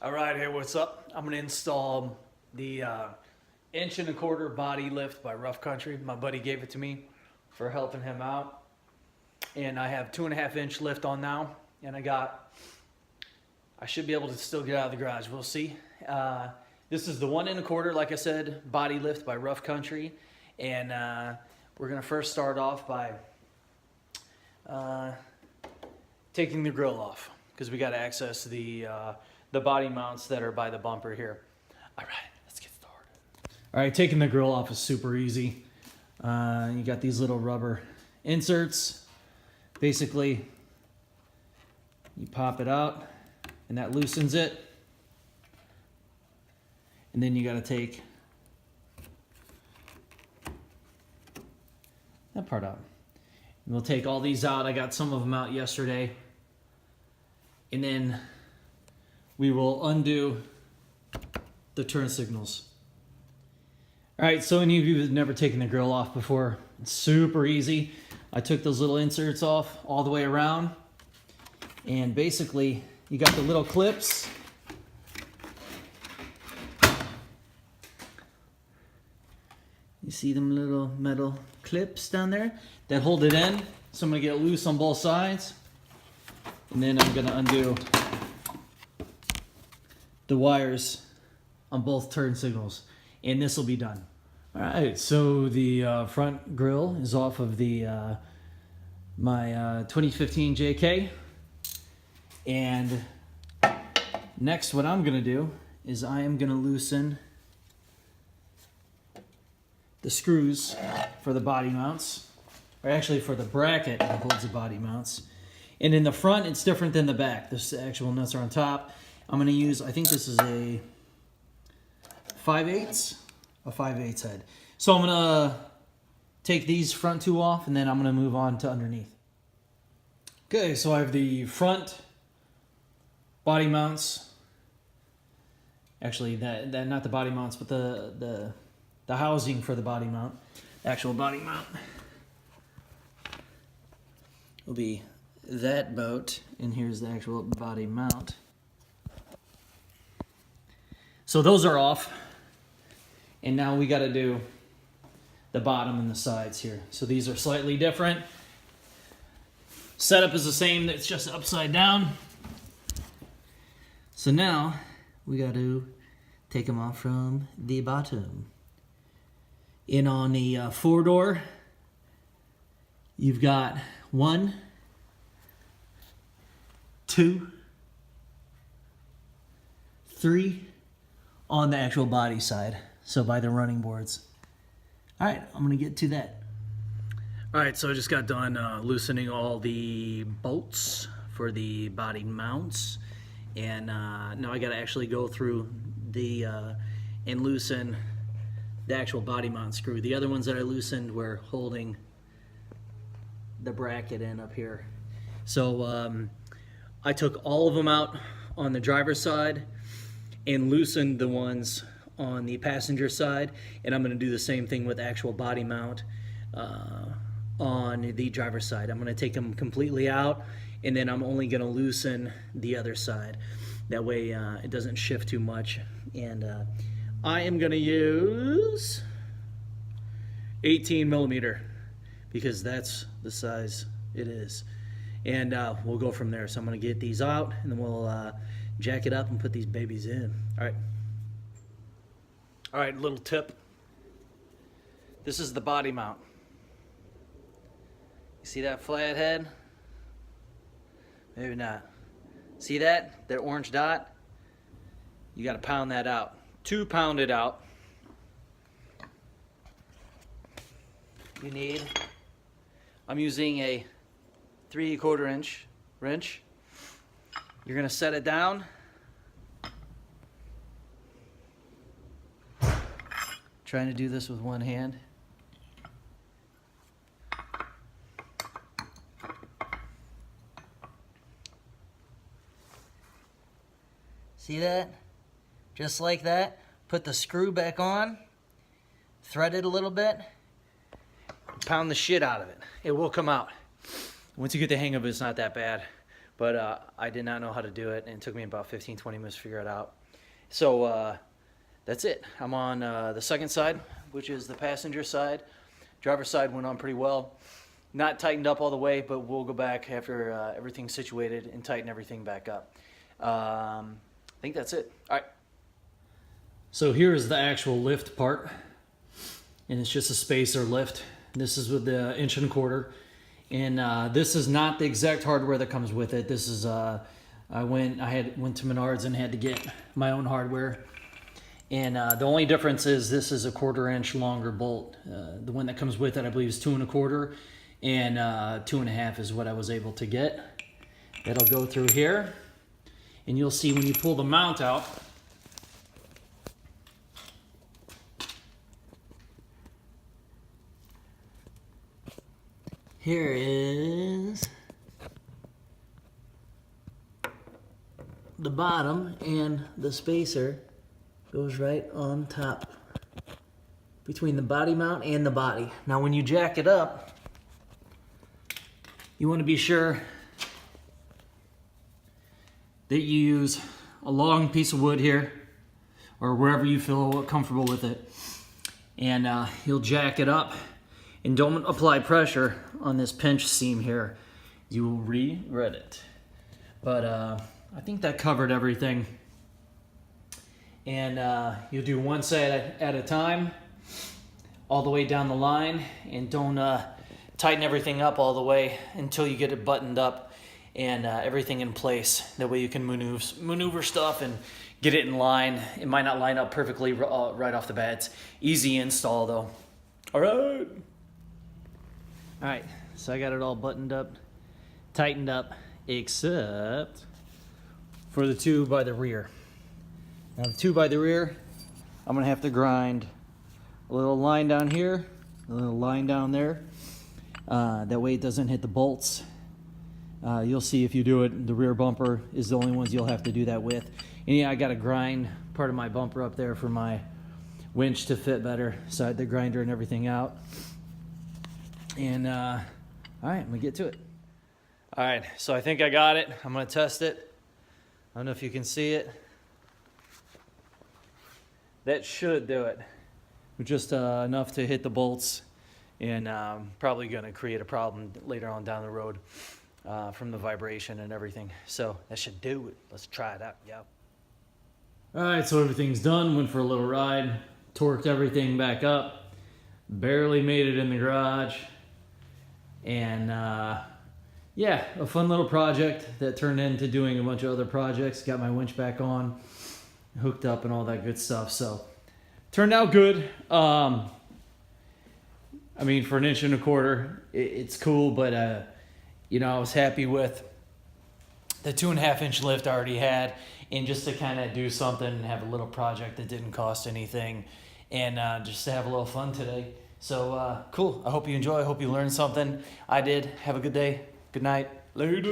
All right, hey, what's up? I'm gonna install the 1.25" body lift by Rough Country. My buddy gave it to me for helping him out, and I have 2.5" lift on now, and I should be able to still get out of the garage. We'll see. This is the 1.25", like I said, body lift by Rough Country, and we're gonna first start off by taking the grill off because we got to access the body mounts that are by the bumper here. All right, let's get started. All right, taking the grill off is super easy. You got these little rubber inserts. Basically, you pop it out, and that loosens it. And then you got to take that part out. And we'll take all these out. I got some of them out yesterday. And then we will undo the turn signals. All right, so any of you who've never taken the grill off before, it's super easy. I took those little inserts off all the way around, and basically you got the little clips. You see them little metal clips down there that hold it in. So I'm gonna get it loose on both sides, and then I'm gonna undo the wires on both turn signals, and this will be done. All right, so the front grille is off of the my 2015 JK, and next what I'm gonna do is I am gonna loosen the screws for the body mounts, or actually for the bracket that holds the body mounts. And in the front, it's different than the back. The actual nuts are on top. I'm gonna use, I think this is a 5/8 head. So I'm gonna take these front two off, and then I'm gonna move on to underneath. Okay, so I have the front body mounts. Actually, that not the body mounts, but the housing for the body mount. Actual body mount will be that boat, and here's the actual body mount. So those are off, and now we got to do the bottom and the sides here. So these are slightly different. Setup is the same, it's just upside down. So now we got to take them off from the bottom. In on the 4-door, you've got 1, 2, 3 on the actual body side, so by the running boards. All right, I'm gonna get to that. All right, so I just got done loosening all the bolts for the body mounts, and now I gotta actually go through the and loosen the actual body mount screw. The other ones that I loosened were holding the bracket in up here. So I took all of them out on the driver's side and loosened the ones on the passenger side, and I'm going to do the same thing with the actual body mount on the driver's side. I'm going to take them completely out, and then I'm only going to loosen the other side. That way it doesn't shift too much. And I am going to use 18mm because that's the size it is. And we'll go from there. So I'm going to get these out, and then we'll jack it up and put these babies in. All right. All right, little tip. This is the body mount. You see that flat head? Maybe not. See that? That orange dot? You got to pound that out. 2 pound it out. You need, I'm using a 3/4 inch wrench. You're gonna set it down. Trying to do this with one hand. See that? Just like that. Put the screw back on, thread it a little bit, pound the shit out of it. It will come out. Once you get the hang of it, it's not that bad. but I did not know how to do it, and it took me about 15-20 minutes to figure it out. So that's it. I'm on the second side, which is the passenger side. Driver's side went on pretty well. Not tightened up all the way, but we'll go back after everything's situated and tighten everything back up. I think that's it. All right. So here is the actual lift part, and it's just a spacer lift. This is with the 1.25 inch, and this is not the exact hardware that comes with it. This is I went to Menards and had to get my own hardware. And the only difference is this is a 1/4 inch longer bolt. The one that comes with it, I believe, is 2 1/4, and 2 1/2 is what I was able to get. That'll go through here, and you'll see when you pull the mount out, here is the bottom, and the spacer goes right on top between the body mount and the body. Now when you jack it up, you want to be sure that you use a long piece of wood here, or wherever you feel comfortable with it, and you'll jack it up, and don't apply pressure on this pinch seam here. You will regret it. But I think that covered everything. And you'll do one side at a time, all the way down the line, and don't tighten everything up all the way until you get it buttoned up and everything in place. That way you can maneuver stuff and get it in line. It might not line up perfectly right off the bat. It's easy install though. All right, so I got it all buttoned up, tightened up, except for the two by the rear. Now the two by the rear, I'm gonna have to grind a little line down here, a little line down there. That way it doesn't hit the bolts. You'll see if you do it, the rear bumper is the only ones you'll have to do that with. And yeah, I gotta grind part of my bumper up there for my winch to fit better. So I had the grinder and everything out. And all right, I'm gonna get to it. All right, so I think I got it. I'm gonna test it. I don't know if you can see it. That should do it. Just enough to hit the bolts, and probably gonna create a problem later on down the road from the vibration and everything. So that should do it. Let's try it out, yeah. All right, so everything's done. Went for a little ride, torqued everything back up, barely made it in the garage. And yeah, a fun little project that turned into doing a bunch of other projects. Got my winch back on, hooked up and all that good stuff. So turned out good. I mean, for 1.25 inch, it's cool, but you know, I was happy with the 2.5 inch lift I already had, and just to kind of do something and have a little project that didn't cost anything, and just to have a little fun today. So cool. I hope you enjoy. I hope you learned something. I did. Have a good day. Good night. Later.